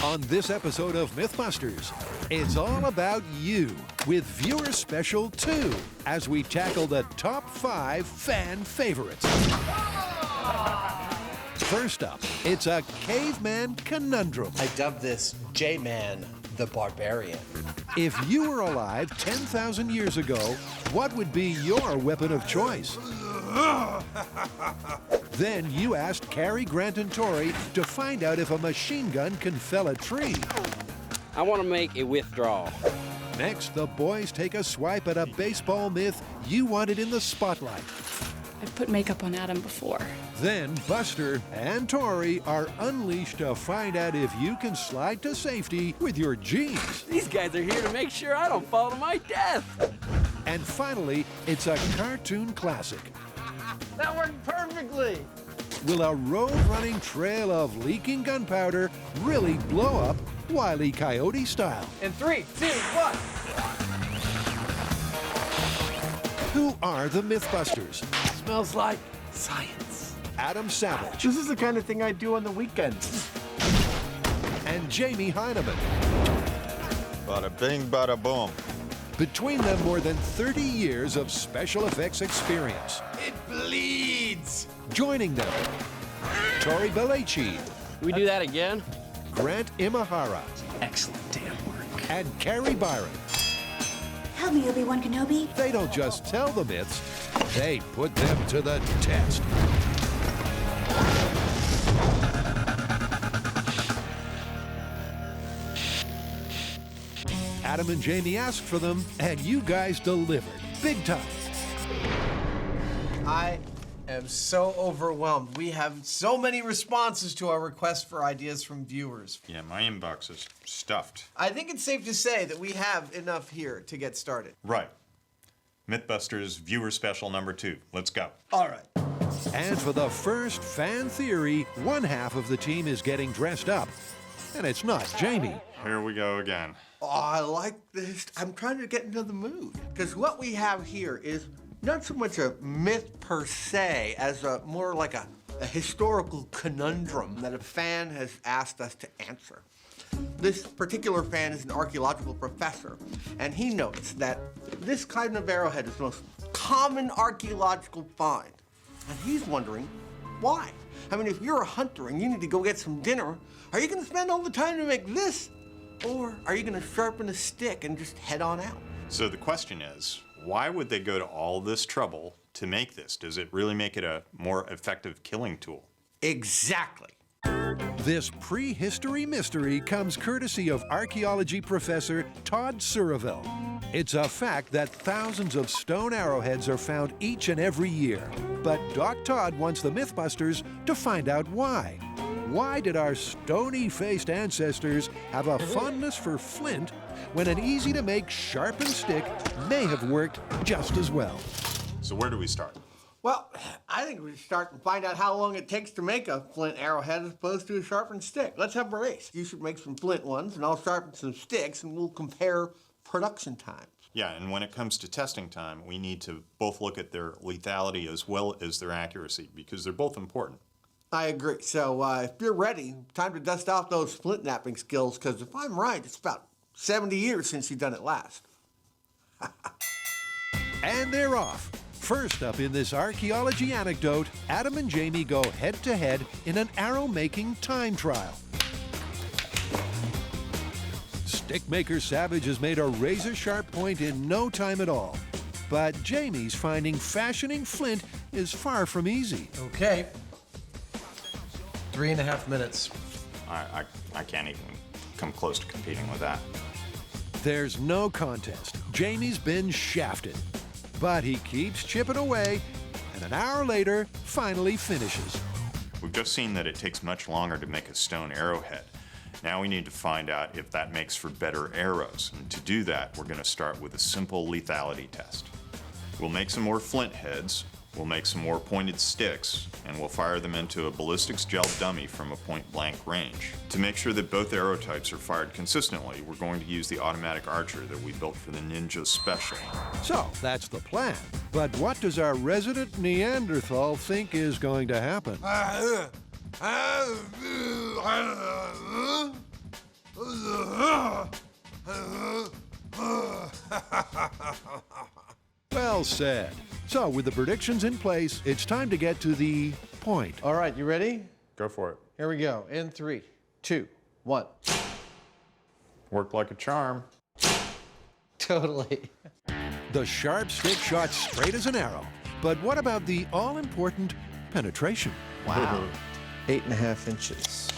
On this episode of Mythbusters, it's all about you with Viewer Special 2 as we tackle the top 5 fan favorites. First up, it's a caveman conundrum. I dubbed this J-Man the Barbarian. If you were alive 10,000 years ago, what would be your weapon of choice? Then you asked Cary, Grant, and Tori to find out if a machine gun can fell a tree. I want to make a withdrawal. Next, the boys take a swipe at a baseball myth you wanted in the spotlight. I've put makeup on Adam before. Then Buster and Tori are unleashed to find out if you can slide to safety with your jeans. These guys are here to make sure I don't fall to my death. And finally, it's a cartoon classic. That worked perfectly. Will a road-running trail of leaking gunpowder really blow up Wile E. Coyote style? In 3, 2, 1. Who are the Mythbusters? Smells like science. Adam Savage This is the kind of thing I do on the weekends. and Jamie Hyneman. Bada bing, bada boom. Between them, more than 30 years of special effects experience. It bleeds. Joining them, Tori Belleci, Can we do that again? Grant Imahara, Excellent damn work. and Carrie Byron. Help me, Obi-Wan Kenobi. They don't just tell the myths, they put them to the test. Adam and Jamie asked for them, and you guys delivered. Big time. I am so overwhelmed. We have so many responses to our request for ideas from viewers. Yeah, my inbox is stuffed. I think it's safe to say that we have enough here to get started. Right. Mythbusters Viewer Special number 2. Let's go. All right. And for the first fan theory, one half of the team is getting dressed up. And it's not Jamie. Here we go again. Oh, I like this. I'm trying to get into the mood. Because what we have here is not so much a myth per se as more like a historical conundrum that a fan has asked us to answer. This particular fan is an archaeological professor, and he notes that this kind of arrowhead is the most common archaeological find. And he's wondering why. I mean, if you're a hunter and you need to go get some dinner, are you gonna spend all the time to make this? Or are you gonna sharpen a stick and just head on out? So the question is, why would they go to all this trouble to make this? Does it really make it a more effective killing tool? Exactly. This prehistory mystery comes courtesy of archaeology professor Todd Surreville. It's a fact that thousands of stone arrowheads are found each and every year. But Doc Todd wants the Mythbusters to find out why. Why did our stony-faced ancestors have a fondness for flint when an easy-to-make sharpened stick may have worked just as well? So where do we start? Well, I think we should start and find out how long it takes to make a flint arrowhead as opposed to a sharpened stick. Let's have a race. You should make some flint ones, and I'll sharpen some sticks, and we'll compare production times. Yeah, and when it comes to testing time, we need to both look at their lethality as well as their accuracy, because they're both important. I agree. So if you're ready, time to dust off those flint napping skills, because if I'm right, it's about 70 years since you've done it last. And they're off. First up in this archaeology anecdote, Adam and Jamie go head-to-head in an arrow-making time trial. Stickmaker Savage has made a razor-sharp point in no time at all. But Jamie's finding fashioning flint is far from easy. Okay. 3.5 minutes. I can't even come close to competing with that. There's no contest. Jamie's been shafted. But he keeps chipping away, and an hour later, finally finishes. We've just seen that it takes much longer to make a stone arrowhead. Now we need to find out if that makes for better arrows. And to do that, we're going to start with a simple lethality test. We'll make some more flint heads, we'll make some more pointed sticks, and we'll fire them into a ballistics gel dummy from a point-blank range. To make sure that both arrow types are fired consistently, we're going to use the automatic archer that we built for the Ninja Special. So, that's the plan. But what does our resident Neanderthal think is going to happen? Well said. So with the predictions in place, it's time to get to the point. All right, you ready? Go for it. Here we go. In 3, 2, 1. Worked like a charm. Totally. The sharp stick shot straight as an arrow. But what about the all-important penetration? Wow. 8.5 inches.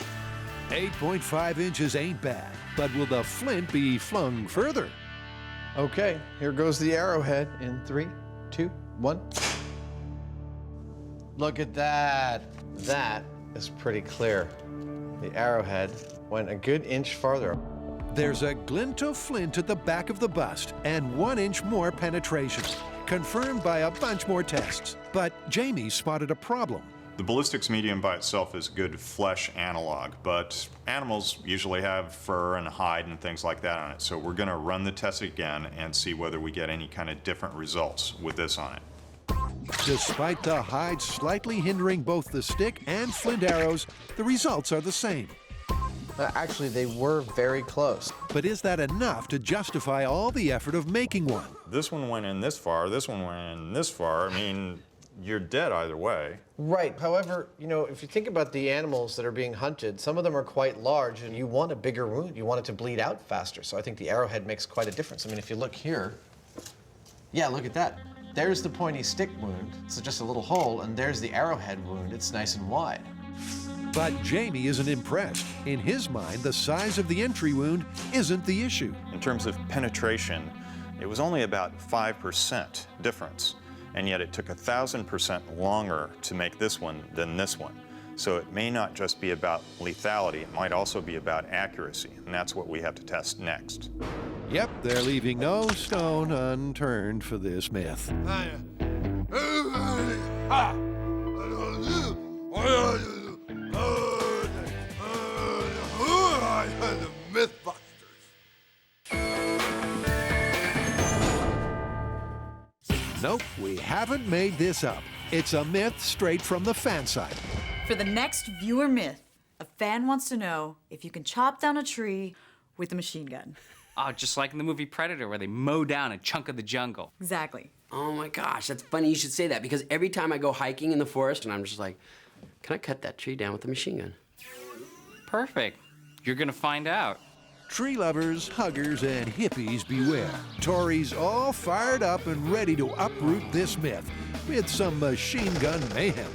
8.5 inches ain't bad, but will the flint be flung further? Okay, here goes the arrowhead in 3, 2, 1. Look at that. That is pretty clear. The arrowhead went a good inch farther. There's a glint of flint at the back of the bust and 1 inch more penetration, confirmed by a bunch more tests. But Jamie spotted a problem. The ballistics medium by itself is a good flesh analog, but animals usually have fur and hide and things like that on it. So we're going to run the test again and see whether we get any kind of different results with this on it. Despite the hide slightly hindering both the stick and flint arrows, the results are the same. Actually, they were very close. But is that enough to justify all the effort of making one? This one went in this far, this one went in this far. I mean, you're dead either way. Right. However, you know, if you think about the animals that are being hunted, some of them are quite large, and you want a bigger wound. You want it to bleed out faster. So I think the arrowhead makes quite a difference. I mean, if you look here, yeah, look at that. There's the pointy stick wound. It's just a little hole, and there's the arrowhead wound. It's nice and wide. But Jamie isn't impressed. In his mind, the size of the entry wound isn't the issue. In terms of penetration, it was only about 5% difference, and yet it took 1,000% longer to make this one than this one. So it may not just be about lethality, it might also be about accuracy, and that's what we have to test next. Yep, they're leaving no stone unturned for this myth. The Mythbusters. Nope, we haven't made this up. It's a myth straight from the fan side. For the next viewer myth, a fan wants to know if you can chop down a tree with a machine gun. Oh, just like in the movie Predator, where they mow down a chunk of the jungle. Exactly. Oh my gosh, that's funny you should say that, because every time I go hiking in the forest and I'm just like, can I cut that tree down with a machine gun? Perfect. You're gonna find out. Tree lovers, huggers, and hippies beware. Tories all fired up and ready to uproot this myth with some machine gun mayhem.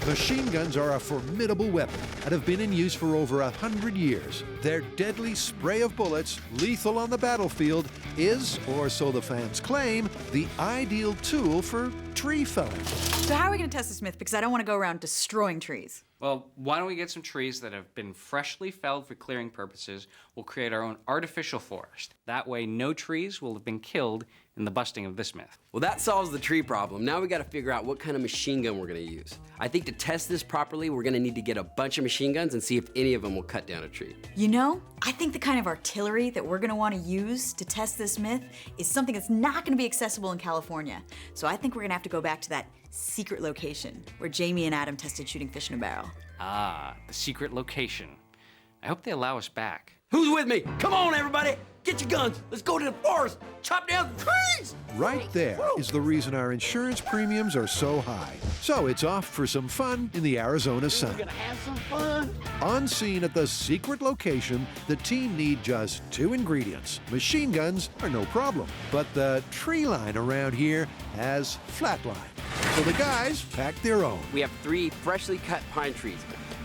Machine guns are a formidable weapon and have been in use for over 100 years. Their deadly spray of bullets, lethal on the battlefield, is, or so the fans claim, the ideal tool for tree felling. So how are we going to test this myth? Because I don't want to go around destroying trees. Well, why don't we get some trees that have been freshly felled for clearing purposes? We'll create our own artificial forest. That way, no trees will have been killed in the busting of this myth. Well, that solves the tree problem. Now we gotta figure out what kind of machine gun we're gonna use. I think to test this properly, we're gonna need to get a bunch of machine guns and see if any of them will cut down a tree. You know, I think the kind of artillery that we're going to want to use to test this myth is something that's not going to be accessible in California. So I think we're going to have to go back to that secret location where Jamie and Adam tested shooting fish in a barrel. Ah, the secret location. I hope they allow us back. Who's with me? Come on, everybody! Get your guns! Let's go to the forest! Chop down the trees! Right there is the reason our insurance premiums are so high. So it's off for some fun in the Arizona sun. We're gonna have some fun! On scene at the secret location, the team need just 2 ingredients. Machine guns are no problem, but the tree line around here has flatline. So the guys packed their own. We have 3 freshly cut pine trees.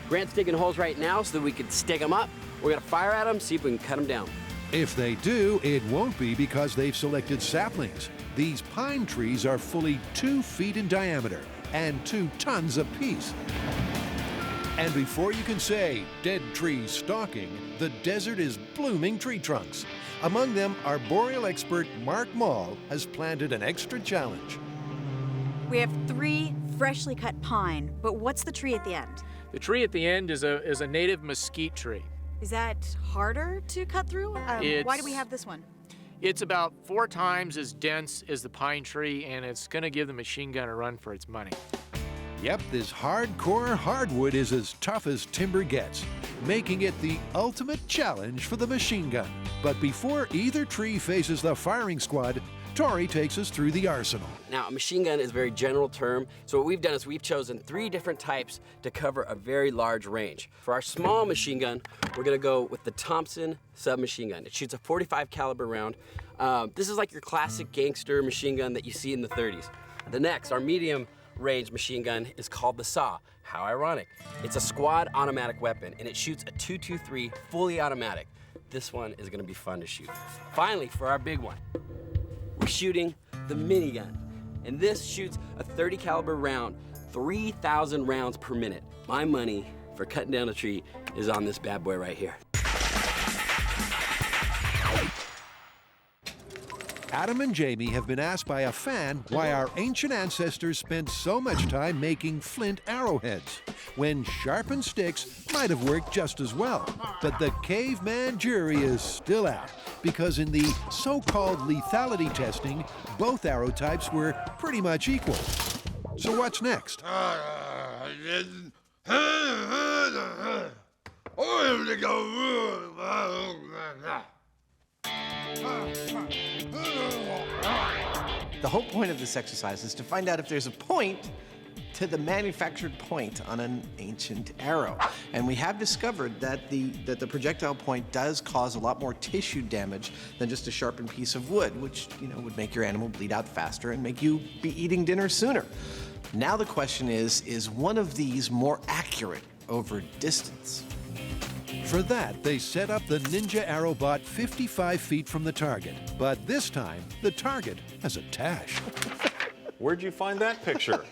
Grant's digging holes right now so that we can stick them up. We're gonna fire at them, see if we can cut them down. If they do, it won't be because they've selected saplings. These pine trees are fully 2 feet in diameter and 2 tons apiece. And before you can say dead trees stalking, the desert is blooming tree trunks. Among them, arboreal expert Mark Mall has planted an extra challenge. We have 3 freshly cut pine, but what's the tree at the end? The tree at the end is a native mesquite tree. Is that harder to cut through? Why do we have this one? It's about 4 times as dense as the pine tree, and it's going to give the machine gun a run for its money. Yep, this hardcore hardwood is as tough as timber gets, making it the ultimate challenge for the machine gun. But before either tree faces the firing squad, Tori takes us through the arsenal. Now, a machine gun is a very general term, so what we've done is we've chosen 3 different types to cover a very large range. For our small machine gun, we're gonna go with the Thompson submachine gun. It shoots a .45 caliber round. This is like your classic gangster machine gun that you see in the 30s. The next, our medium range machine gun, is called the SAW. How ironic. It's a squad automatic weapon, and it shoots a .223 fully automatic. This one is gonna be fun to shoot. Finally, for our big one, we're shooting the Minigun. And this shoots a .30 caliber round, 3,000 rounds per minute. My money for cutting down a tree is on this bad boy right here. Adam and Jamie have been asked by a fan why our ancient ancestors spent so much time making flint arrowheads, when sharpened sticks might have worked just as well. But the caveman jury is still out, because in the so-called lethality testing, both arrow types were pretty much equal. So what's next? The whole point of this exercise is to find out if there's a point to the manufactured point on an ancient arrow. And we have discovered that the projectile point does cause a lot more tissue damage than just a sharpened piece of wood, which, you know, would make your animal bleed out faster and make you be eating dinner sooner. Now the question is one of these more accurate over distance? For that, they set up the Ninja ArrowBot 55 feet from the target. But this time, the target has a tash. Where'd you find that picture?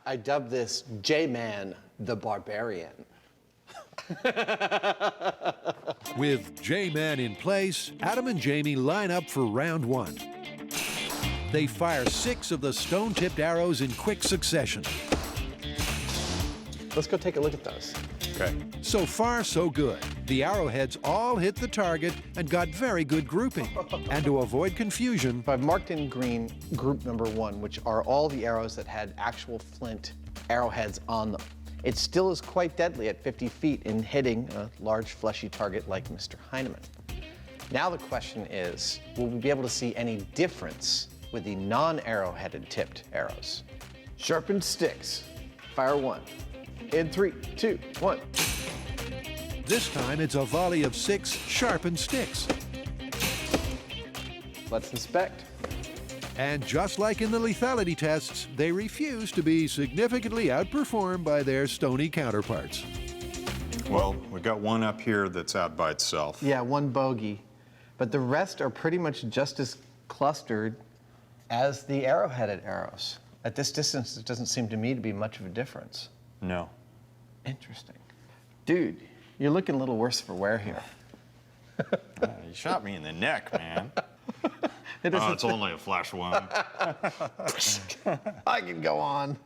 I dubbed this J-Man the Barbarian. With J-Man in place, Adam and Jamie line up for round 1. They fire 6 of the stone-tipped arrows in quick succession. Let's go take a look at those. Okay. So far, so good. The arrowheads all hit the target and got very good grouping. And to avoid confusion, I've marked in green group number 1, which are all the arrows that had actual flint arrowheads on them. It still is quite deadly at 50 feet in hitting a large fleshy target like Mr. Hyneman. Now the question is, will we be able to see any difference with the non-arrow-headed tipped arrows? Sharpened sticks. Fire 1. In 3, 2, 1. this time it's a volley of 6 sharpened sticks. Let's inspect. And just like in the lethality tests, they refuse to be significantly outperformed by their stony counterparts. Well, we've got one up here that's out by itself. Yeah, one bogey. But the rest are pretty much just as clustered as the arrow-headed arrows. At this distance, it doesn't seem to me to be much of a difference. No. Interesting. Dude, you're looking a little worse for wear here. You shot me in the neck, man. Oh, it's only a flash wound. I can go on.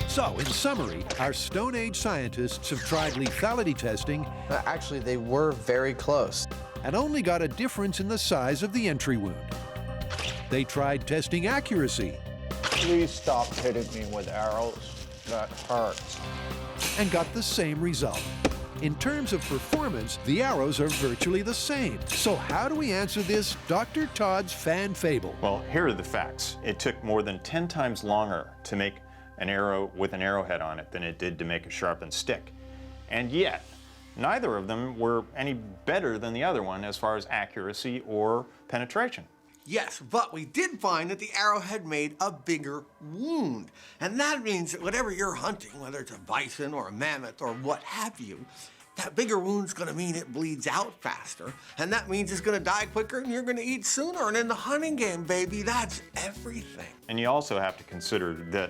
So, in summary, our Stone Age scientists have tried lethality testing. Actually, they were very close. And only got a difference in the size of the entry wound. They tried testing accuracy. Please stop hitting me with arrows. That hurts. And got the same result. In terms of performance, the arrows are virtually the same. So how do we answer this Dr. Todd's fan fable? Well, here are the facts. It took more than 10 times longer to make an arrow with an arrowhead on it than it did to make a sharpened stick. And yet, neither of them were any better than the other one as far as accuracy or penetration. Yes, but we did find that the arrowhead made a bigger wound. And that means that whatever you're hunting, whether it's a bison or a mammoth or what have you, that bigger wound's gonna mean it bleeds out faster. And that means it's gonna die quicker and you're gonna eat sooner. And in the hunting game, baby, that's everything. And you also have to consider that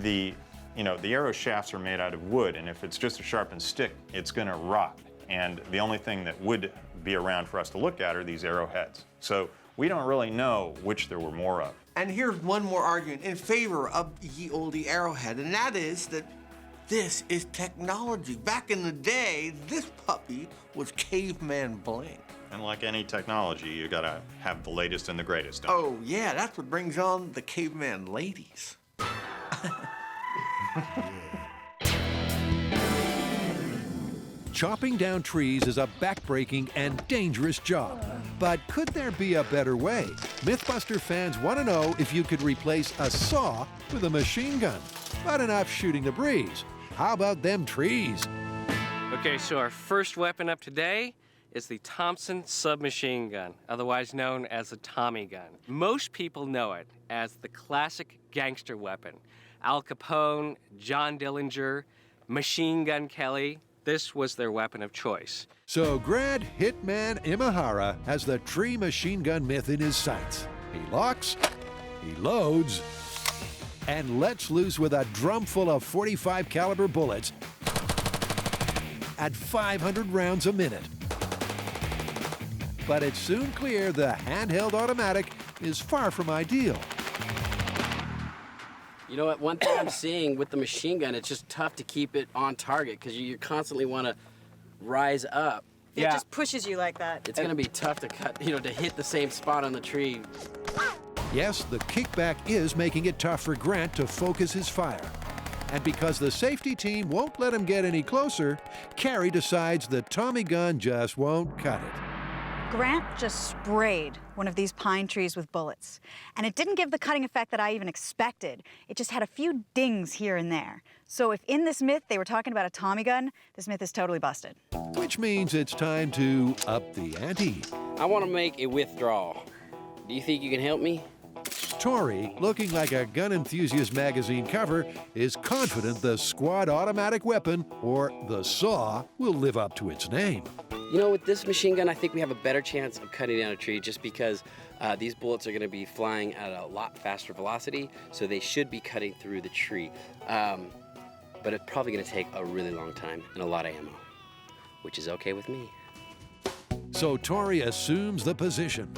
the arrow shafts are made out of wood, and if it's just a sharpened stick, it's gonna rot. And the only thing that would be around for us to look at are these arrowheads. So we don't really know which there were more of. And here's one more argument in favor of ye olde arrowhead, and that is that this is technology. Back in the day, this puppy was caveman bling. And like any technology, you gotta have the latest and the greatest, don't you? Oh yeah, that's what brings on the caveman ladies. Chopping down trees is a backbreaking and dangerous job. But could there be a better way? Mythbuster fans want to know if you could replace a saw with a machine gun. But enough shooting the breeze. How about them trees? Okay, so our first weapon up today is the Thompson submachine gun, otherwise known as the Tommy gun. Most people know it as the classic gangster weapon. Al Capone, John Dillinger, Machine Gun Kelly, this was their weapon of choice. So Grad Hitman Imahara has the tree machine gun myth in his sights. He locks, he loads, and lets loose with a drum full of 45 caliber bullets at 500 rounds a minute. But it's soon clear the handheld automatic is far from ideal. You know what, one thing I'm seeing with the machine gun, it's just tough to keep it on target because you constantly want to rise up. It just pushes you like that. It's going to be tough to cut, to hit the same spot on the tree. Yes, the kickback is making it tough for Grant to focus his fire. And because the safety team won't let him get any closer, Carrie decides the Tommy gun just won't cut it. Grant just sprayed one of these pine trees with bullets. And it didn't give the cutting effect that I even expected. It just had a few dings here and there. So if in this myth they were talking about a Tommy gun, this myth is totally busted. Which means it's time to up the ante. I want to make a withdrawal. Do you think you can help me? Tori, looking like a Gun Enthusiast magazine cover, is confident the squad automatic weapon, or the saw, will live up to its name. With this machine gun, I think we have a better chance of cutting down a tree just because these bullets are going to be flying at a lot faster velocity, so they should be cutting through the tree. But it's probably going to take a really long time and a lot of ammo, which is okay with me. So Tori assumes the position.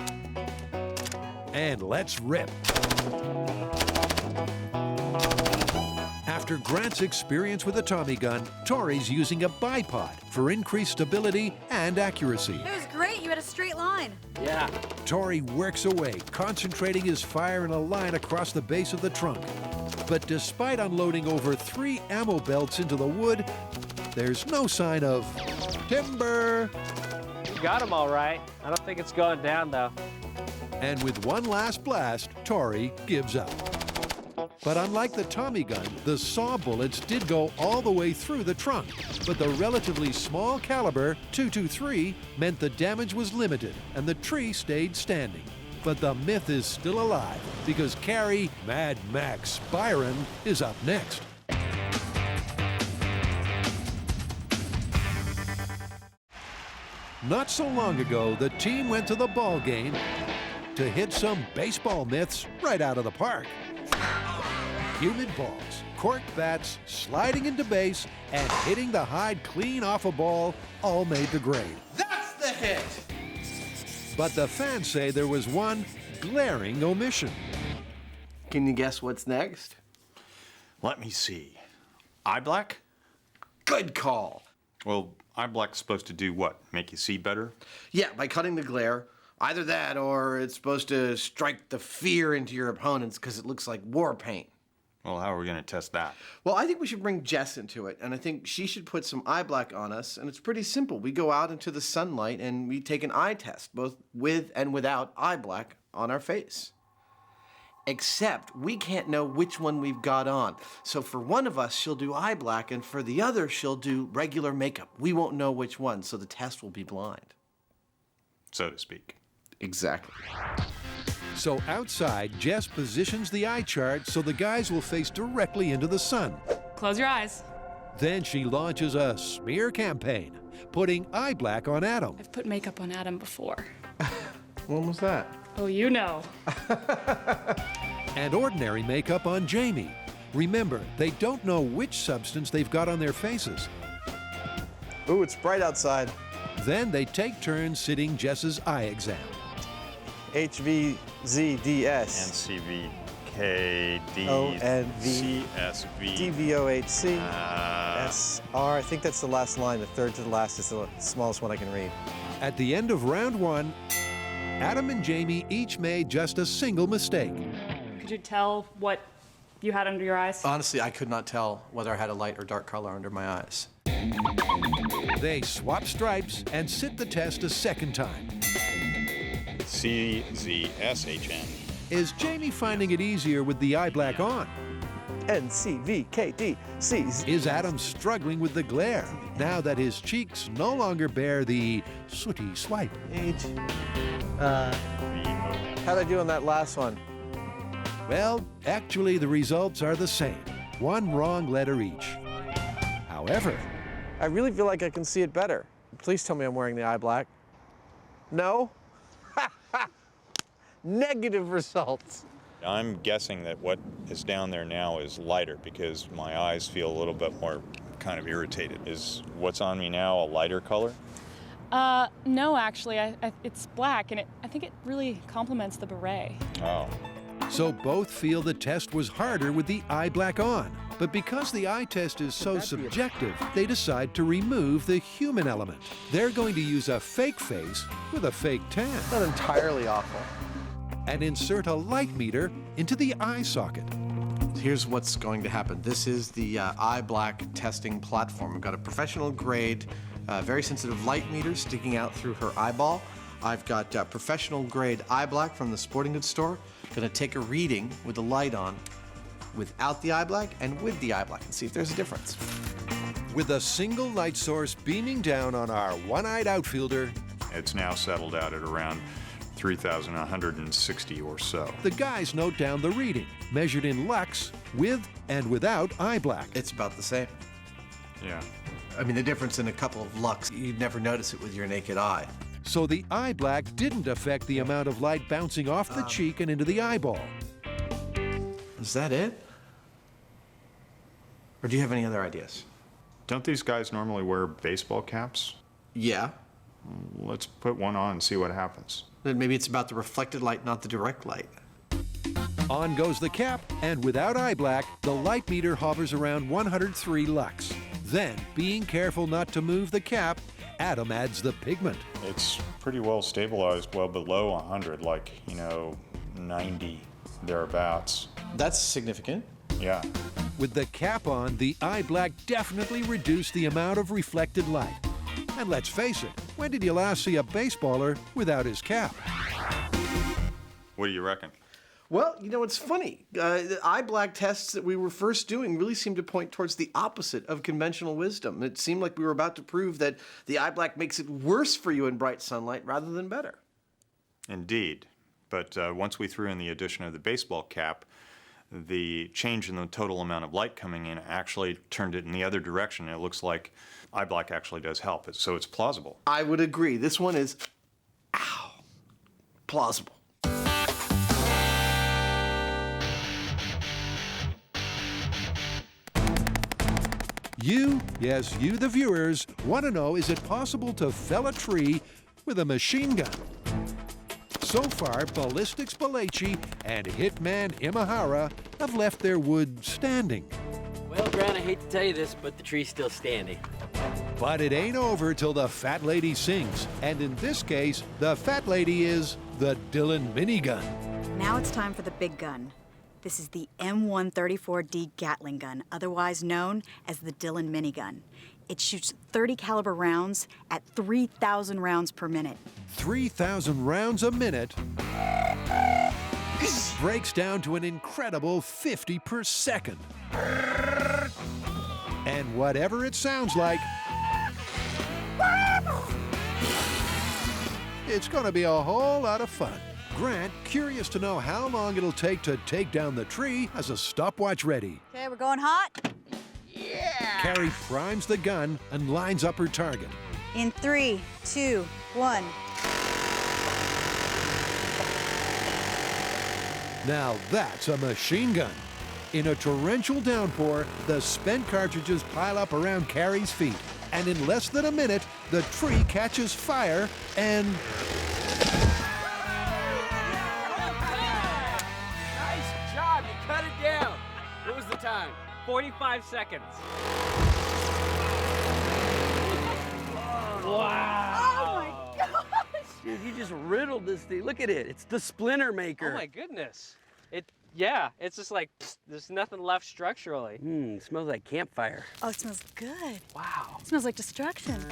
And let's rip. After Grant's experience with a Tommy gun, Tori's using a bipod for increased stability and accuracy. It was great. You had a straight line. Yeah. Tori works away, concentrating his fire in a line across the base of the trunk. But despite unloading over 3 ammo belts into the wood, there's no sign of timber. You got him all right. I don't think it's going down, though. And with one last blast, Tori gives up. But unlike the Tommy gun, the saw bullets did go all the way through the trunk. But the relatively small caliber .223 meant the damage was limited and the tree stayed standing. But the myth is still alive because Carrie Mad Max Byron is up next. Not so long ago, the team went to the ball game to hit some baseball myths right out of the park. Humid balls, corked bats, sliding into base, and hitting the hide clean off a ball all made the grade. That's the hit! But the fans say there was one glaring omission. Can you guess what's next? Let me see. Eye black? Good call. Well, eye black's supposed to do what? Make you see better? Yeah, by cutting the glare. Either that or it's supposed to strike the fear into your opponents because it looks like war paint. Well, how are we going to test that? Well, I think we should bring Jess into it, and I think she should put some eye black on us, and it's pretty simple. We go out into the sunlight and we take an eye test, both with and without eye black on our face. Except we can't know which one we've got on. So for one of us, she'll do eye black, and for the other, she'll do regular makeup. We won't know which one, so the test will be blind. So to speak. Exactly. So outside, Jess positions the eye chart so the guys will face directly into the sun. Close your eyes. Then she launches a smear campaign, putting eye black on Adam. I've put makeup on Adam before. When was that? Oh, you know. And ordinary makeup on Jamie. Remember, they don't know which substance they've got on their faces. Ooh, it's bright outside. Then they take turns sitting Jess's eye exam. HVZDS. NCVKD. ONV. CSV. DVOHC. SR. I think that's the last line. The third to the last is the smallest one I can read. At the end of round one, Adam and Jamie each made just a single mistake. Could you tell what you had under your eyes? Honestly, I could not tell whether I had a light or dark color under my eyes. They swap stripes and sit the test a second time. CZSHN. Is Jamie finding it easier with the eye black on? NCVKDC. Is Adam struggling with the glare now that his cheeks no longer bear the sooty swipe? How'd I do on that last one? Well, actually, the results are the same. One wrong letter each. However, I really feel like I can see it better. Please tell me I'm wearing the eye black. No? Negative results. I'm guessing that what is down there now is lighter because my eyes feel a little bit more kind of irritated. Is what's on me now a lighter color? No, actually, it's black, and I think it really complements the beret. Oh. so both feel the test was harder with the eye black on. But because the eye test is so subjective, they decide to remove the human element. They're going to use a fake face with a fake tan. Not entirely awful. And insert a light meter into the eye socket. Here's what's going to happen. This is the eye black testing platform. I've got a professional grade, very sensitive light meter sticking out through her eyeball. I've got professional grade eye black from the sporting goods store. Gonna take a reading with the light on, without the eye black and with the eye black, and see if there's a difference. With a single light source beaming down on our one-eyed outfielder, it's now settled out at around 3,160 or so. The guys note down the reading, measured in lux, with and without eye black. It's about the same. Yeah. I mean, the difference in a couple of lux, you'd never notice it with your naked eye. So the eye black didn't affect the amount of light bouncing off the cheek and into the eyeball. Is that it? Or do you have any other ideas? Don't these guys normally wear baseball caps? Yeah. Let's put one on and see what happens. Then maybe it's about the reflected light, not the direct light. On goes the cap, and without eye black, the light meter hovers around 103 lux. Then, being careful not to move the cap, Adam adds the pigment. It's pretty well stabilized, well below 100, like, 90, thereabouts. That's significant. Yeah. With the cap on, the eye black definitely reduced the amount of reflected light. And let's face it, when did you last see a baseballer without his cap? What do you reckon? Well, it's funny. The eye black tests that we were first doing really seemed to point towards the opposite of conventional wisdom. It seemed like we were about to prove that the eye black makes it worse for you in bright sunlight rather than better. Indeed. But once we threw in the addition of the baseball cap, the change in the total amount of light coming in actually turned it in the other direction. It looks like eye black actually does help. So it's plausible. I would agree. This one is, plausible. You, yes, you the viewers, want to know, is it possible to fell a tree with a machine gun? So far, Ballistics Balachi and Hitman Imahara have left their wood standing. Well, Grant, I hate to tell you this, but the tree's still standing. But it ain't over till the fat lady sings. And in this case, the fat lady is the Dillon Minigun. Now it's time for the big gun. This is the M134D Gatling gun, otherwise known as the Dillon Minigun. It shoots 30 caliber rounds at 3,000 rounds per minute. 3,000 rounds a minute breaks down to an incredible 50 per second. And whatever it sounds like, it's gonna be a whole lot of fun. Grant, curious to know how long it'll take to take down the tree, has a stopwatch ready. Okay, we're going hot. Carrie primes the gun and lines up her target. In 3, 2, 1. Now that's a machine gun. In a torrential downpour, the spent cartridges pile up around Carrie's feet. And in less than a minute, the tree catches fire and... Nice job, you cut it down. What was the time? 45 seconds. Wow. Oh my gosh! Dude, you just riddled this thing. Look at it. It's the splinter maker. Oh my goodness. Yeah, it's just like, psst, there's nothing left structurally. Smells like campfire. Oh, it smells good. Wow. It smells like destruction.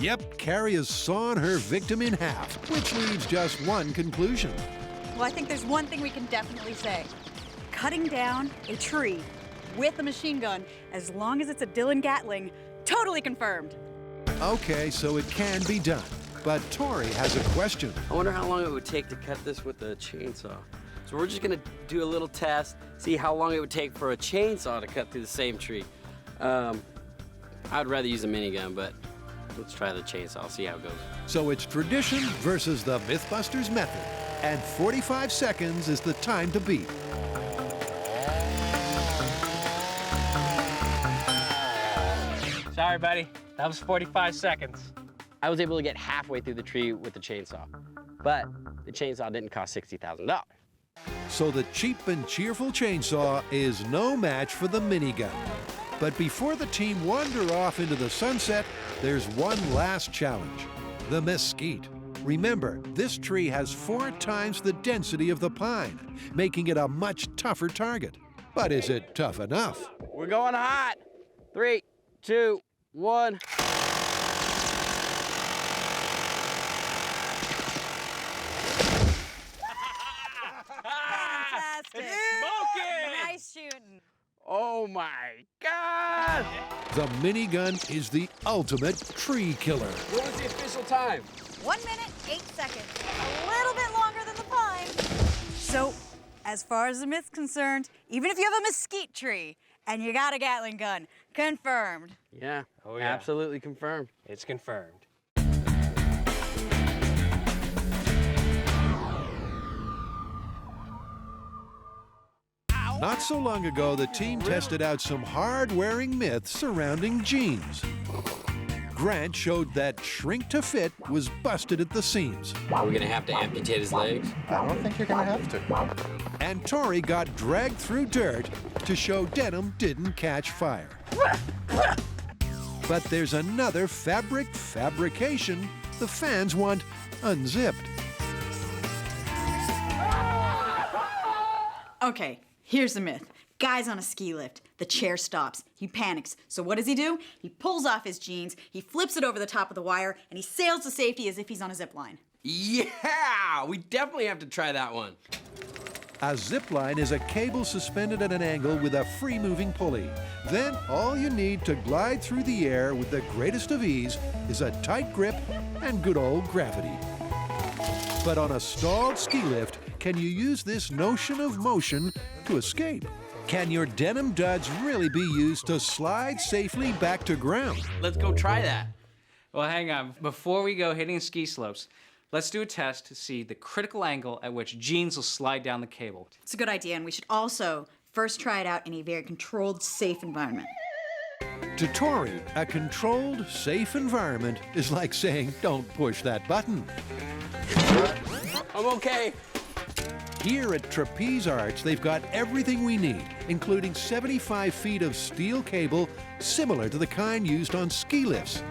Yep, Carrie has sawn her victim in half, which leaves just one conclusion. Well, I think there's one thing we can definitely say. Cutting down a tree with a machine gun, as long as it's a Dillon Gatling, totally confirmed. Okay, so it can be done. But Tori has a question. I wonder how long it would take to cut this with a chainsaw. So we're just gonna do a little test, see how long it would take for a chainsaw to cut through the same tree. I'd rather use a minigun, but let's try the chainsaw, see how it goes. So it's tradition versus the Mythbusters method. And 45 seconds is the time to beat. Sorry, buddy. That was 45 seconds. I was able to get halfway through the tree with the chainsaw, but the chainsaw didn't cost $60,000. So the cheap and cheerful chainsaw is no match for the minigun. But before the team wander off into the sunset, there's one last challenge, the mesquite. Remember, this tree has 4 times the density of the pine, making it a much tougher target. But is it tough enough? We're going hot. 3, 2, 1. Nice shooting. Oh my God! The minigun is the ultimate tree killer. What was the official time? 1 minute, 8 seconds. A little bit longer than the pine. So, as far as the myth's concerned, even if you have a mesquite tree and you got a Gatling gun, confirmed. Yeah, Oh, yeah. absolutely confirmed. It's confirmed. Not so long ago, the team tested out some hard-wearing myths surrounding jeans. Grant showed that shrink to fit was busted at the seams. Are we gonna have to amputate his legs? I don't think you're gonna have to. And Tori got dragged through dirt to show denim didn't catch fire. But there's another fabrication the fans want unzipped. Okay, here's the myth. Guy's on a ski lift. The chair stops. He panics. So what does he do? He pulls off his jeans, he flips it over the top of the wire, and he sails to safety as if he's on a zip line. Yeah! We definitely have to try that one. A zip line is a cable suspended at an angle with a free-moving pulley. Then all you need to glide through the air with the greatest of ease is a tight grip and good old gravity. But on a stalled ski lift, can you use this notion of motion to escape? Can your denim duds really be used to slide safely back to ground? Let's go try that. Well, hang on. Before we go hitting ski slopes, let's do a test to see the critical angle at which jeans will slide down the cable. It's a good idea, and we should also first try it out in a very controlled, safe environment. To Tori, a controlled, safe environment is like saying, don't push that button. I'm okay. Here at Trapeze Arts, they've got everything we need, including 75 feet of steel cable similar to the kind used on ski lifts.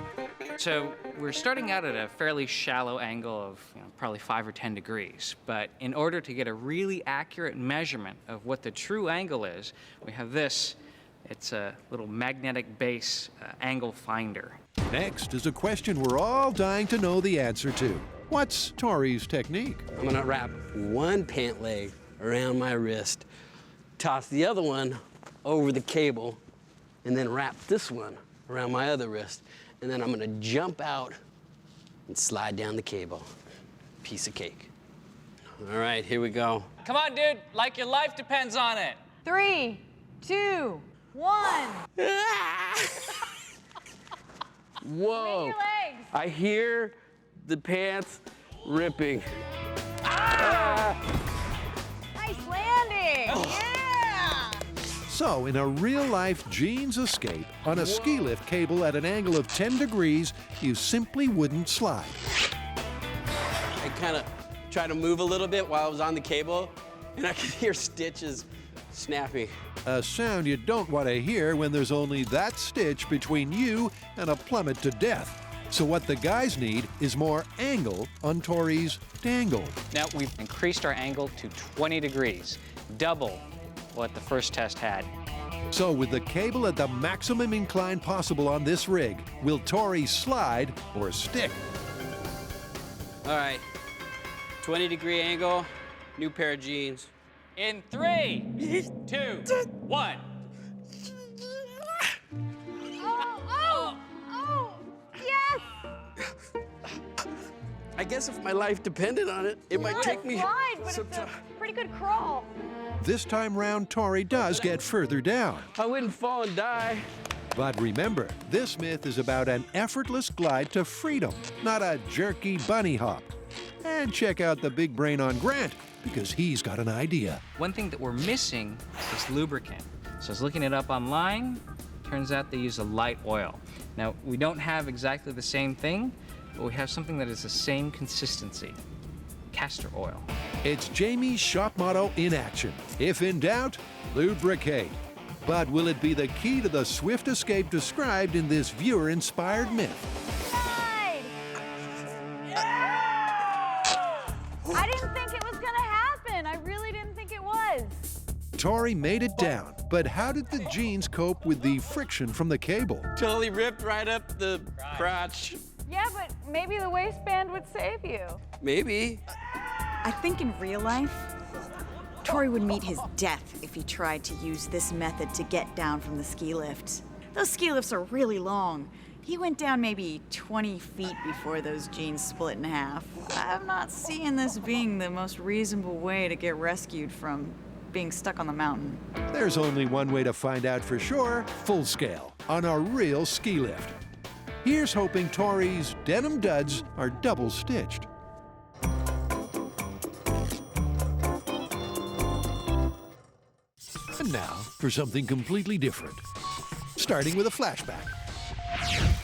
So we're starting out at a fairly shallow angle of probably 5 or 10 degrees. But in order to get a really accurate measurement of what the true angle is, we have this. It's a little magnetic base angle finder. Next is a question we're all dying to know the answer to. What's Tori's technique? I'm gonna wrap one pant leg around my wrist, toss the other one over the cable, and then wrap this one around my other wrist. And then I'm gonna jump out and slide down the cable. Piece of cake. All right, here we go. Come on, dude. Like your life depends on it. 3, 2, 1. Whoa. Your legs. I hear the pants ripping. Nice landing. Yeah. So, in a real-life jeans escape, on a ski lift cable at an angle of 10 degrees, you simply wouldn't slide. I kind of tried to move a little bit while I was on the cable, and I could hear stitches snapping. A sound you don't want to hear when there's only that stitch between you and a plummet to death. So what the guys need is more angle on Tori's dangle. Now we've increased our angle to 20 degrees. double what the first test had. So with the cable at the maximum incline possible on this rig, will Tori slide or stick? All right, 20-degree angle, new pair of jeans. In 3, 2, 1. I guess if my life depended on it, it might take me some time. Pretty good crawl. This time round, Tori does get further down. I wouldn't fall and die. But remember, this myth is about an effortless glide to freedom, not a jerky bunny hop. And check out the big brain on Grant, because he's got an idea. One thing that we're missing is lubricant. So I was looking it up online. Turns out they use a light oil. Now, we don't have exactly the same thing, but we have something that is the same consistency, castor oil. It's Jamie's shop motto in action. If in doubt, lubricate. But will it be the key to the swift escape described in this viewer-inspired myth? I didn't think it was gonna happen. I really didn't think it was. Tori made it down, but how did the jeans cope with the friction from the cable? Totally ripped right up the crotch. Yeah, but maybe the waistband would save you. Maybe. I think in real life, Tori would meet his death if he tried to use this method to get down from the ski lift. Those ski lifts are really long. He went down maybe 20 feet before those jeans split in half. I'm not seeing this being the most reasonable way to get rescued from being stuck on the mountain. There's only one way to find out for sure, full scale, on a real ski lift. Here's hoping Tori's denim duds are double stitched. And now for something completely different. Starting with a flashback.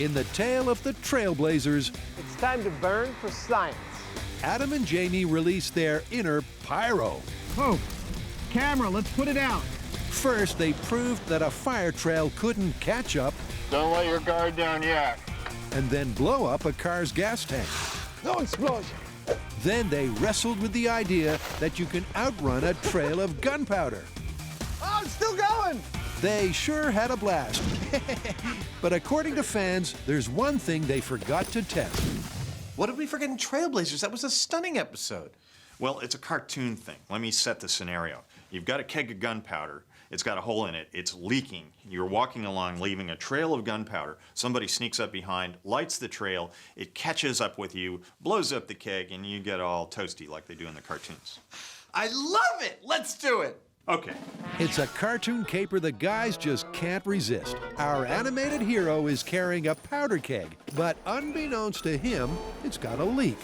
In the tale of the Trailblazers, It's time to burn for science. Adam and Jamie released their inner pyro. Oh, camera, let's put it out. First, they proved that a fire trail couldn't catch up. Don't let your guard down yet. And then blow up a car's gas tank. No explosion. Then they wrestled with the idea that you can outrun a trail of gunpowder. Oh, it's still going. They sure had a blast. But according to fans, there's one thing they forgot to test. What did we forget in Trailblazers? That was a stunning episode. Well, it's a cartoon thing. Let me set the scenario. You've got a keg of gunpowder. It's got a hole in it. It's leaking. You're walking along, leaving a trail of gunpowder. Somebody sneaks up behind, lights the trail. It catches up with you, blows up the keg, and you get all toasty like they do in the cartoons. I love it. Let's do it. Okay. It's a cartoon caper the guys just can't resist. Our animated hero is carrying a powder keg, but unbeknownst to him, it's got a leak.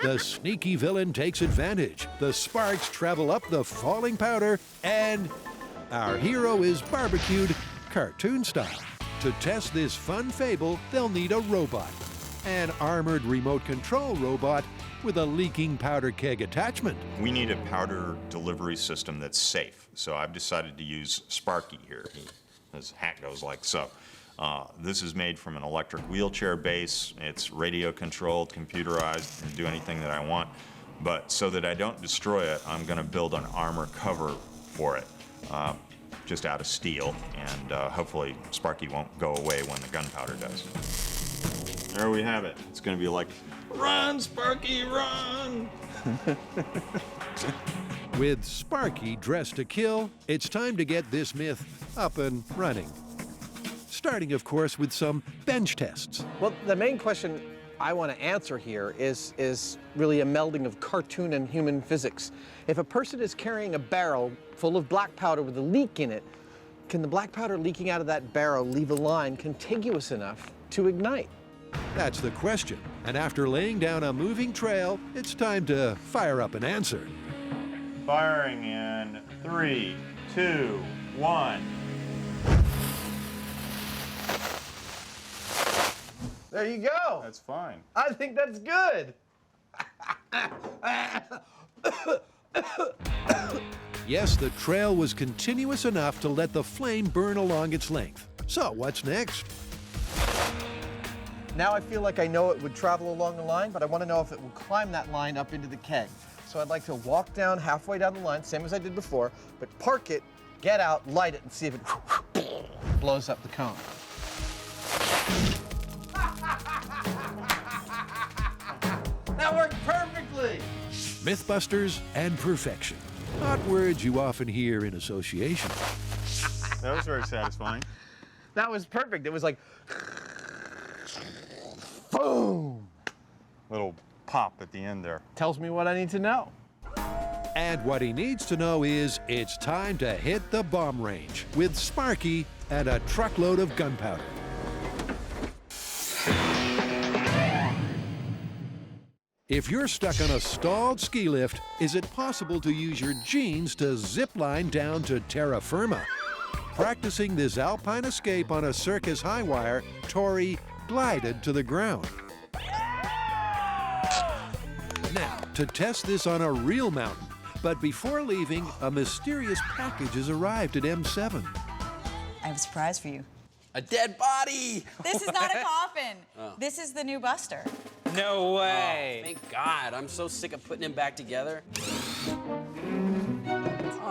The sneaky villain takes advantage. The sparks travel up the falling powder, and our hero is barbecued cartoon style. To test this fun fable, they'll need a robot. An armored remote control robot with a leaking powder keg attachment. We need a powder delivery system that's safe, so I've decided to use Sparky here. His hat goes like so. This is made from an electric wheelchair base. It's radio controlled, computerized, can do anything that I want. But so that I don't destroy it, I'm gonna build an armor cover for it, just out of steel, and hopefully Sparky won't go away when the gunpowder does. There we have it. It's gonna be like, run, Sparky, run! With Sparky dressed to kill, it's time to get this myth up and running. Starting, of course, with some bench tests. Well, the main question I want to answer here is really a melding of cartoon and human physics. If a person is carrying a barrel full of black powder with a leak in it, can the black powder leaking out of that barrel leave a line contiguous enough to ignite? That's the question. And after laying down a moving trail, it's time to fire up an answer. Firing in 3, 2, 1. There you go. That's fine. I think that's good. Yes, the trail was continuous enough to let the flame burn along its length. So what's next? Now I feel like I know it would travel along the line, but I want to know if it will climb that line up into the keg. So I'd like to walk down halfway down the line, same as I did before, but park it, get out, light it, and see if it blows up the cone. That worked perfectly. Mythbusters and perfection. Not words you often hear in association. That was very satisfying. That was perfect. It was like, boom. Little pop at the end there. Tells me what I need to know. And what he needs to know is it's time to hit the bomb range with Sparky and a truckload of gunpowder. If you're stuck on a stalled ski lift, is it possible to use your jeans to zip line down to terra firma? Practicing this alpine escape on a circus high wire, Tori glided to the ground. Now, to test this on a real mountain, but before leaving, a mysterious package has arrived at M7. I have a surprise for you. A dead body! This is not a coffin. Oh. This is the new Buster. No way. Oh, thank God. I'm so sick of putting him back together.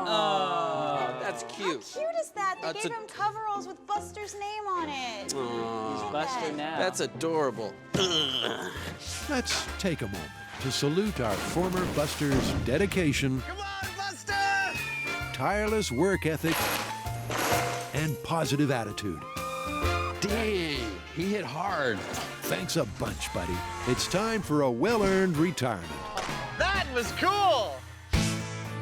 Oh, that's cute. How cute is that? They That's gave him coveralls with Buster's name on it. Aw. Buster now. That's adorable. Let's take a moment to salute our former Buster's dedication, Come on, Buster! tireless work ethic, and positive attitude. Dang, he hit hard. Thanks a bunch, buddy. It's time for a well-earned retirement. That was cool!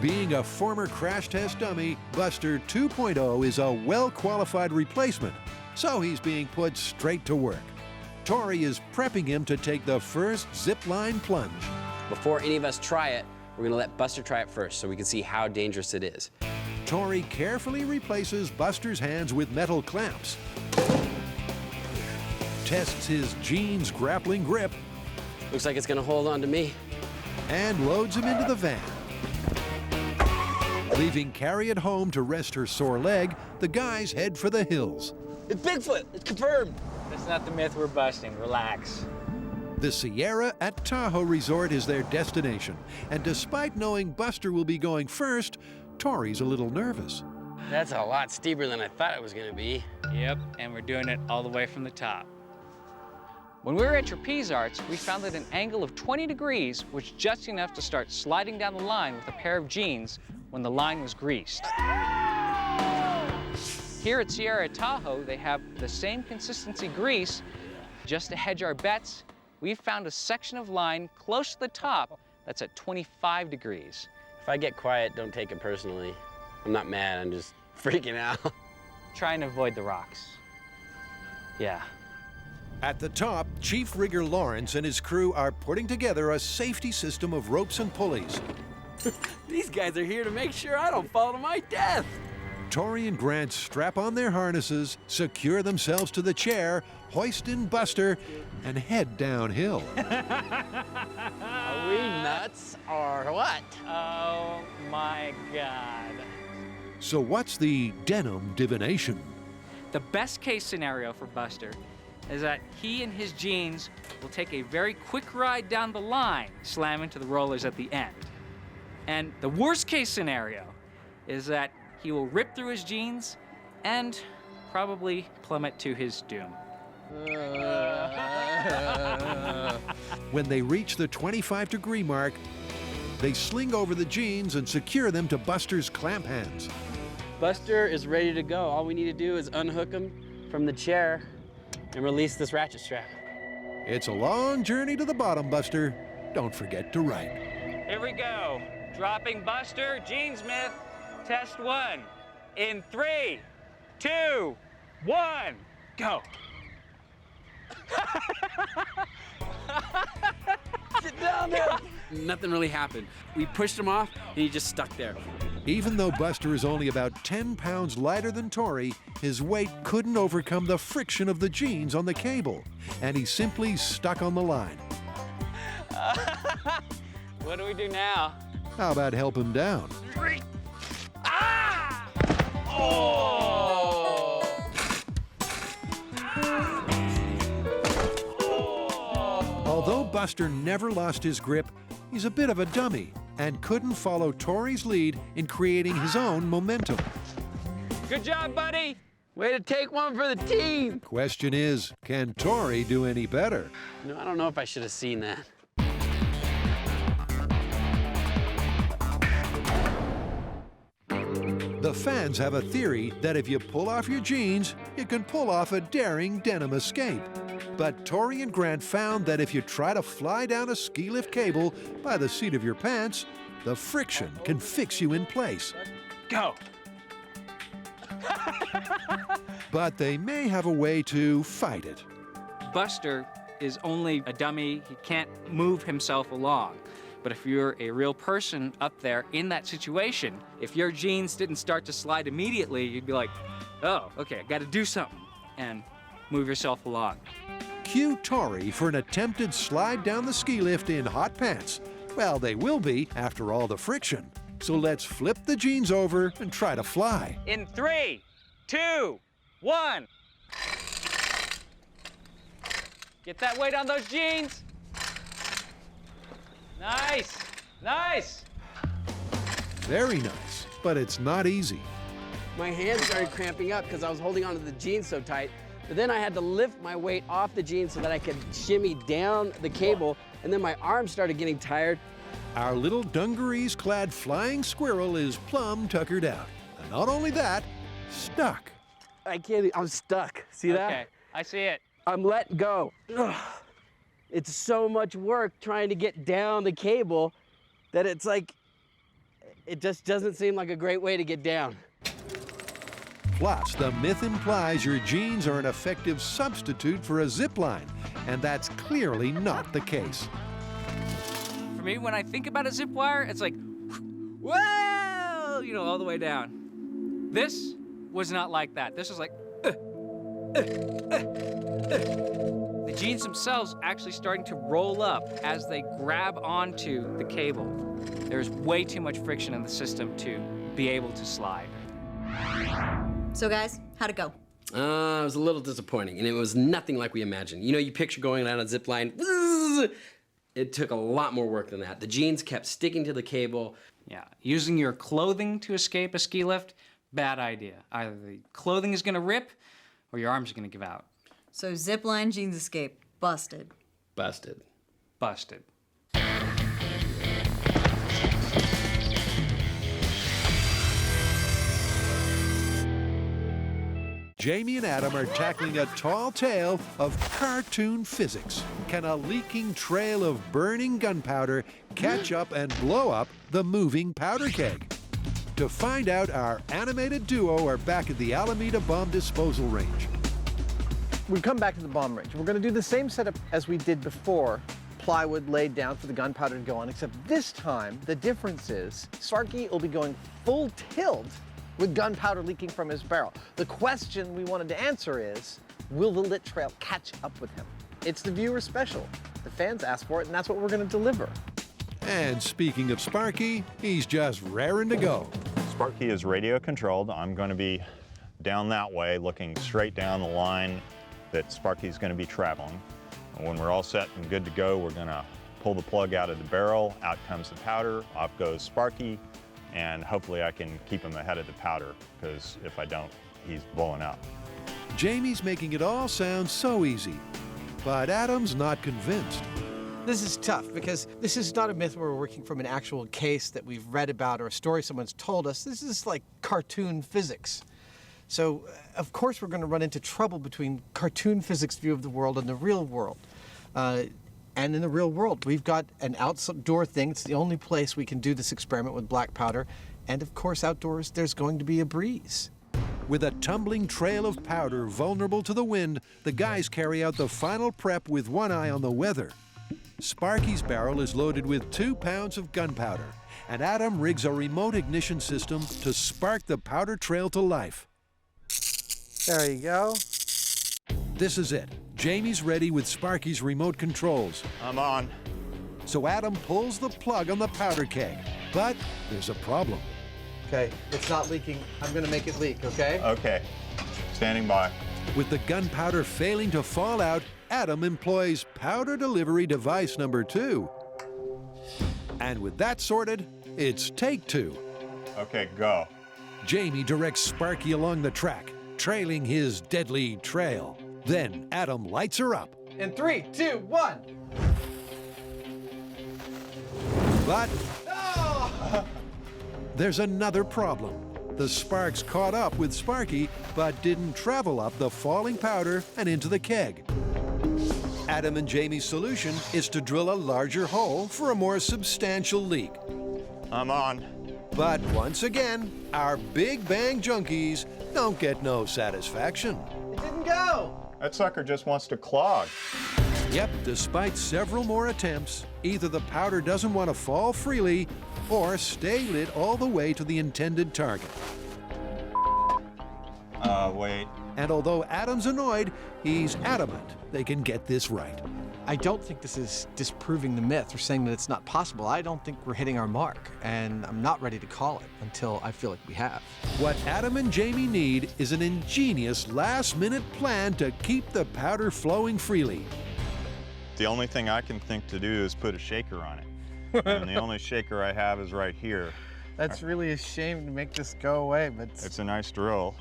Being a former crash test dummy, Buster 2.0 is a well-qualified replacement, so he's being put straight to work. Tori is prepping him to take the first zipline plunge. Before any of us try it, we're gonna let Buster try it first so we can see how dangerous it is. Tori carefully replaces Buster's hands with metal clamps, tests his jeans grappling grip, Looks like it's gonna hold on to me. and loads him into the van. Leaving Carrie at home to rest her sore leg, the guys head for the hills. It's Bigfoot, it's confirmed. That's not the myth we're busting. Relax. The Sierra at Tahoe Resort is their destination, and despite knowing Buster will be going first, Tori's a little nervous. That's a lot steeper than I thought it was gonna be. Yep, and we're doing it all the way from the top. When we were at Trapeze Arts, we found that an angle of 20 degrees was just enough to start sliding down the line with a pair of jeans when the line was greased. Here at Sierra at Tahoe, they have the same consistency grease. Just to hedge our bets, we've found a section of line close to the top that's at 25 degrees. If I get quiet, don't take it personally. I'm not mad, I'm just freaking out. Try and avoid the rocks. Yeah. At the top, Chief Rigger Lawrence and his crew are putting together a safety system of ropes and pulleys. These guys are here to make sure I don't fall to my death. Tori and Grant strap on their harnesses, secure themselves to the chair, hoist in Buster, and head downhill. Are we nuts or what? Oh my God. So what's the denim divination? The best case scenario for Buster is that he and his jeans will take a very quick ride down the line, slam into the rollers at the end. And the worst case scenario is that he will rip through his jeans and probably plummet to his doom. When they reach the 25-degree mark, they sling over the jeans and secure them to Buster's clamp hands. Buster is ready to go. All we need to do is unhook him from the chair and release this ratchet strap. It's a long journey to the bottom, Buster. Don't forget to write. Here we go. Dropping Buster, Jeansmith, test 1. In 3, 2, 1, go. Get down there. Nothing really happened. We pushed him off, and he just stuck there. Even though Buster is only about 10 pounds lighter than Tori, his weight couldn't overcome the friction of the jeans on the cable, and he simply stuck on the line. What do we do now? How about help him down? Ah! Oh! Although Buster never lost his grip, he's a bit of a dummy, and couldn't follow Tori's lead in creating his own momentum. Good job, buddy. Way to take one for the team. Question is, can Tori do any better? No, I don't know if I should have seen that. The fans have a theory that if you pull off your jeans, you can pull off a daring denim escape. But Tori and Grant found that if you try to fly down a ski lift cable by the seat of your pants, the friction can fix you in place. Go. But they may have a way to fight it. Buster is only a dummy. He can't move himself along. But if you're a real person up there in that situation, if your jeans didn't start to slide immediately, you'd be like, oh, okay, I gotta do something, and move yourself along. Cue Tori for an attempted slide down the ski lift in hot pants. Well, they will be after all the friction. So let's flip the jeans over and try to fly. In 3, 2, 1. Get that weight on those jeans. Nice, nice. Very nice, but it's not easy. My hands started cramping up because I was holding onto the jeans so tight. But then I had to lift my weight off the jeans so that I could shimmy down the cable, and then my arms started getting tired. Our little dungarees-clad flying squirrel is plumb tuckered out. And not only that, stuck. I can't, I'm stuck. See that? Okay, I see it. I'm let go. Ugh. It's so much work trying to get down the cable that it's like, it just doesn't seem like a great way to get down. Plus, the myth implies your jeans are an effective substitute for a zip line, and that's clearly not the case. For me, when I think about a zip wire, it's like, whoa, you know, all the way down. This was not like that. This was like, The jeans themselves actually starting to roll up as they grab onto the cable. There's way too much friction in the system to be able to slide. So guys, how'd it go? It was a little disappointing, and it was nothing like we imagined. You know, you picture going down a zip line. It took a lot more work than that. The jeans kept sticking to the cable. Yeah, using your clothing to escape a ski lift, bad idea. Either the clothing is gonna rip or your arms are gonna give out. So zipline jeans escape, busted. Busted. Busted. Jamie and Adam are tackling a tall tale of cartoon physics. Can a leaking trail of burning gunpowder catch up and blow up the moving powder keg? To find out, our animated duo are back at the Alameda Bomb Disposal Range. We've come back to the bomb range. We're going to do the same setup as we did before. Plywood laid down for the gunpowder to go on, except this time the difference is Sparky will be going full tilt with gunpowder leaking from his barrel. The question we wanted to answer is, will the lit trail catch up with him? It's the viewer special. The fans asked for it, and that's what we're going to deliver. And speaking of Sparky, he's just raring to go. Sparky is radio controlled. I'm going to be down that way, looking straight down the line that Sparky's going to be traveling. And when we're all set and good to go, we're going to pull the plug out of the barrel, out comes the powder, off goes Sparky, and hopefully I can keep him ahead of the powder, because if I don't, he's blowing up. Jamie's making it all sound so easy, but Adam's not convinced. This is tough because this is not a myth where we're working from an actual case that we've read about or a story someone's told us. This is like cartoon physics. So, of course, we're going to run into trouble between cartoon physics view of the world and the real world. And in the real world, we've got an outdoor thing. It's the only place we can do this experiment with black powder. And of course, outdoors, there's going to be a breeze. With a tumbling trail of powder vulnerable to the wind, the guys carry out the final prep with one eye on the weather. Sparky's barrel is loaded with 2 pounds of gunpowder, and Adam rigs a remote ignition system to spark the powder trail to life. There you go. This is it. Jamie's ready with Sparky's remote controls. I'm on. So Adam pulls the plug on the powder keg, but there's a problem. Okay, it's not leaking. I'm going to make it leak, okay? Okay, standing by. With the gunpowder failing to fall out, Adam employs powder delivery device number 2. And with that sorted, it's take 2. Okay, go. Jamie directs Sparky along the track, trailing his deadly trail. Then Adam lights her up. In 3, 2, 1. But Oh! there's another problem. The sparks caught up with Sparky, but didn't travel up the falling powder and into the keg. Adam and Jamie's solution is to drill a larger hole for a more substantial leak. I'm on. But once again, our Big Bang junkies don't get no satisfaction. It didn't go. That sucker just wants to clog. Yep, despite several more attempts, either the powder doesn't want to fall freely or stay lit all the way to the intended target. Wait. And although Adam's annoyed, he's adamant they can get this right. I don't think this is disproving the myth or saying that it's not possible. I don't think we're hitting our mark, and I'm not ready to call it until I feel like we have. What Adam and Jamie need is an ingenious last-minute plan to keep the powder flowing freely. The only thing I can think to do is put a shaker on it. And the only shaker I have is right here. That's really a shame to make this go away, but It's a nice drill.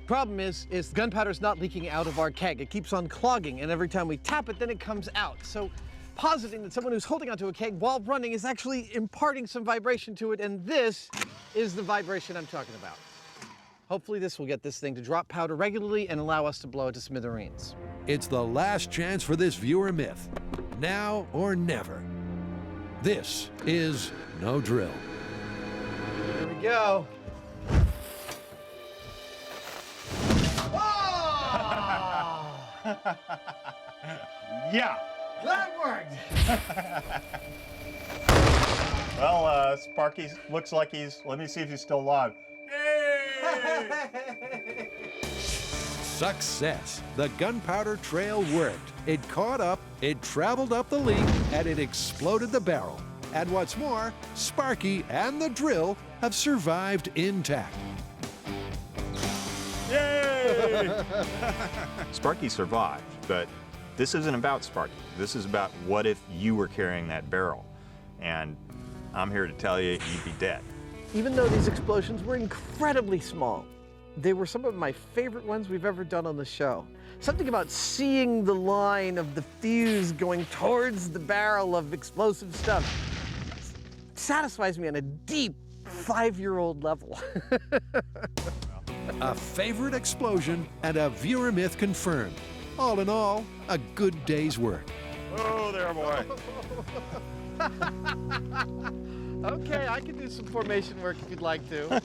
problem is gunpowder's not leaking out of our keg. It keeps on clogging, and every time we tap it, then it comes out. So positing that someone who's holding onto a keg while running is actually imparting some vibration to it, and this is the vibration I'm talking about. Hopefully this will get this thing to drop powder regularly and allow us to blow it to smithereens. It's the last chance for this viewer myth. Now or never. This is No Drill. Here we go. Yeah. That worked. Well, Sparky looks like let me see if he's still alive. Success! The gunpowder trail worked. It caught up, it traveled up the leak, and it exploded the barrel. And what's more, Sparky and the drill have survived intact. Yay! Sparky survived, but this isn't about Sparky. This is about what if you were carrying that barrel. And I'm here to tell you, you'd be dead. Even though these explosions were incredibly small, they were some of my favorite ones we've ever done on the show. Something about seeing the line of the fuse going towards the barrel of explosive stuff satisfies me on a deep 5-year-old level. A favorite explosion and a viewer myth confirmed. All in all, a good day's work. Oh, there, boy. Okay, I can do some formation work if you'd like to.